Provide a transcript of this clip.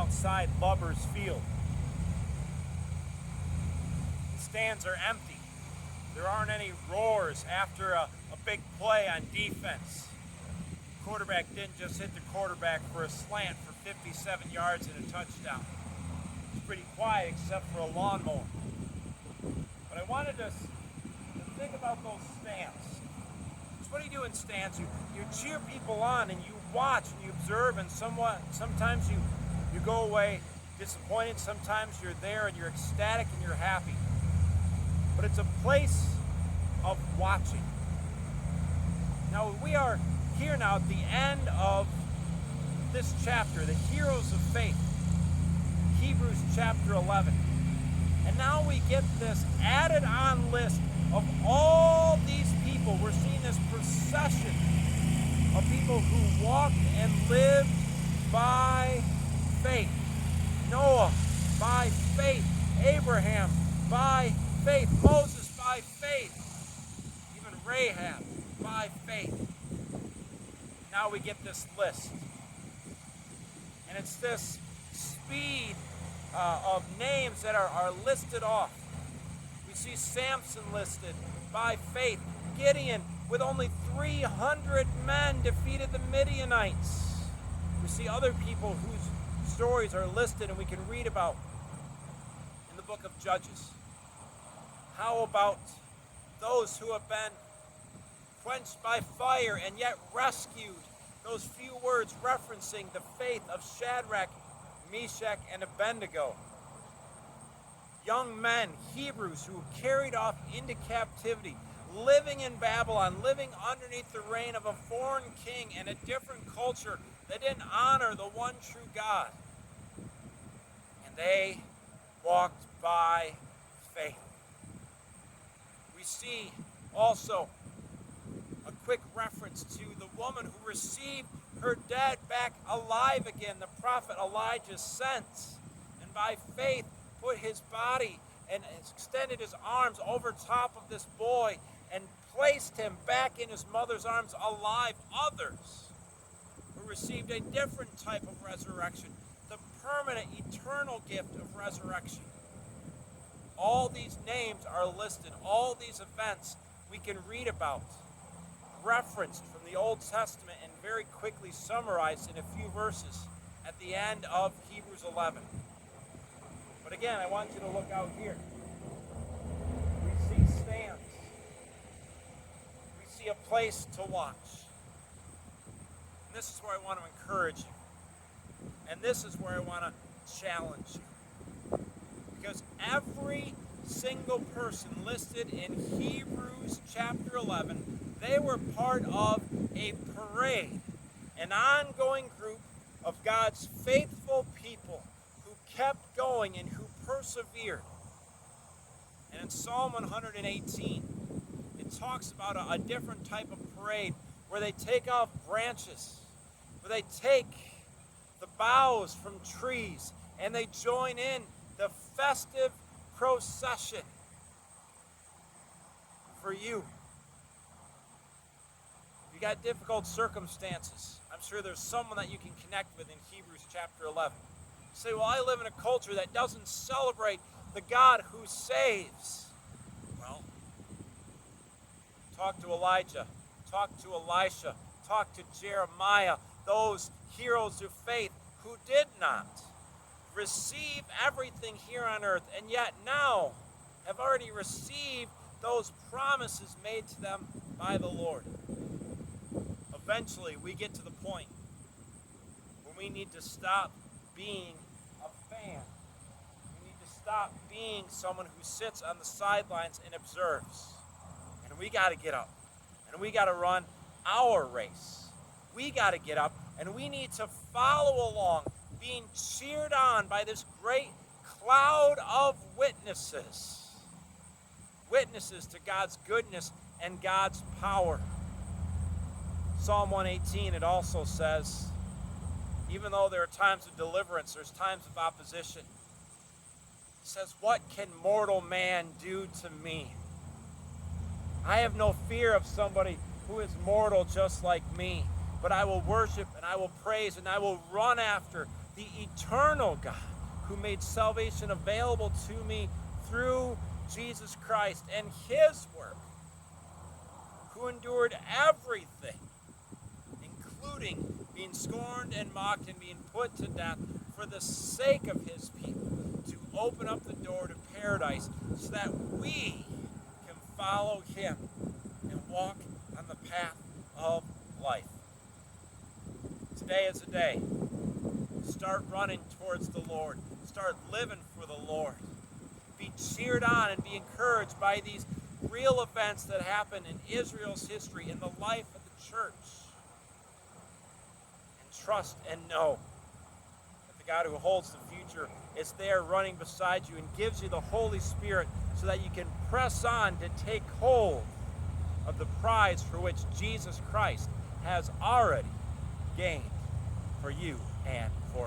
outside Lover's Field. The stands are empty. There aren't any roars after a big play on defense. The quarterback didn't just hit the quarterback for a slant for 57 yards and a touchdown. It's pretty quiet except for a lawnmower. But I wanted to think about those stands. So what do you do in stands? You cheer people on and you watch and you observe, and sometimes you go away disappointed, sometimes you're there and you're ecstatic and you're happy. But it's a place of watching. Now we are here now at the end of this chapter, the heroes of faith, Hebrews chapter 11. And now we get this added on list of all these people. We're seeing this procession of people who walked and lived by faith. Noah, by faith. Abraham, by faith. Moses, by faith. Even Rahab, by faith. Now we get this list. And it's this speed of names that are listed off. We see Samson listed by faith. Gideon, with only 300 men, defeated the Midianites. We see other people whose stories are listed and we can read about in the book of Judges. How about those who have been quenched by fire and yet rescued? Those few words referencing the faith of Shadrach, Meshach, and Abednego. Young men, Hebrews, who were carried off into captivity, living in Babylon, living underneath the reign of a foreign king and a different culture that didn't honor the one true God. And they walked by faith. We see also a quick reference to the woman who received her dead back alive again, the prophet Elijah sent, and by faith put his body and extended his arms over top of this boy and placed him back in his mother's arms alive. Others who received a different type of resurrection, the permanent, eternal gift of resurrection. All these names are listed, all these events we can read about, referenced from the Old Testament and very quickly summarized in a few verses at the end of Hebrews 11. But again, I want you to look out here. We see stands. We see a place to watch. And this is where I want to encourage you. And this is where I want to challenge you. Because every single person listed in Hebrews chapter 11, they were part of a parade, an ongoing group of God's faithful people who kept going and who persevered. And in Psalm 118, it talks about a different type of parade where they take off branches, where they take the boughs from trees and they join in the festive procession for you. You got difficult circumstances. I'm sure there's someone that you can connect with in Hebrews chapter 11. You say, well, I live in a culture that doesn't celebrate the God who saves. Well, talk to Elijah, talk to Elisha, talk to Jeremiah, those heroes of faith who did not receive everything here on earth and yet now have already received those promises made to them by the Lord. Eventually, we get to the point when we need to stop being a fan. We need to stop being someone who sits on the sidelines and observes. And we got to get up. And we got to run our race. We got to get up. And we need to follow along, being cheered on by this great cloud of witnesses. Witnesses to God's goodness and God's power. Psalm 118, it also says, even though there are times of deliverance, there's times of opposition. It says, what can mortal man do to me? I have no fear of somebody who is mortal just like me, but I will worship and I will praise and I will run after the eternal God who made salvation available to me through Jesus Christ and his work, who endured everything, including being scorned and mocked and being put to death for the sake of his people, to open up the door to paradise so that we can follow him and walk on the path of life. Today is a day. Start running towards the Lord. Start living for the Lord. Be cheered on and be encouraged by these real events that happen in Israel's history, in the life of the church. And trust and know that the God who holds the future is there running beside you and gives you the Holy Spirit so that you can press on to take hold of the prize for which Jesus Christ has already gained for you and for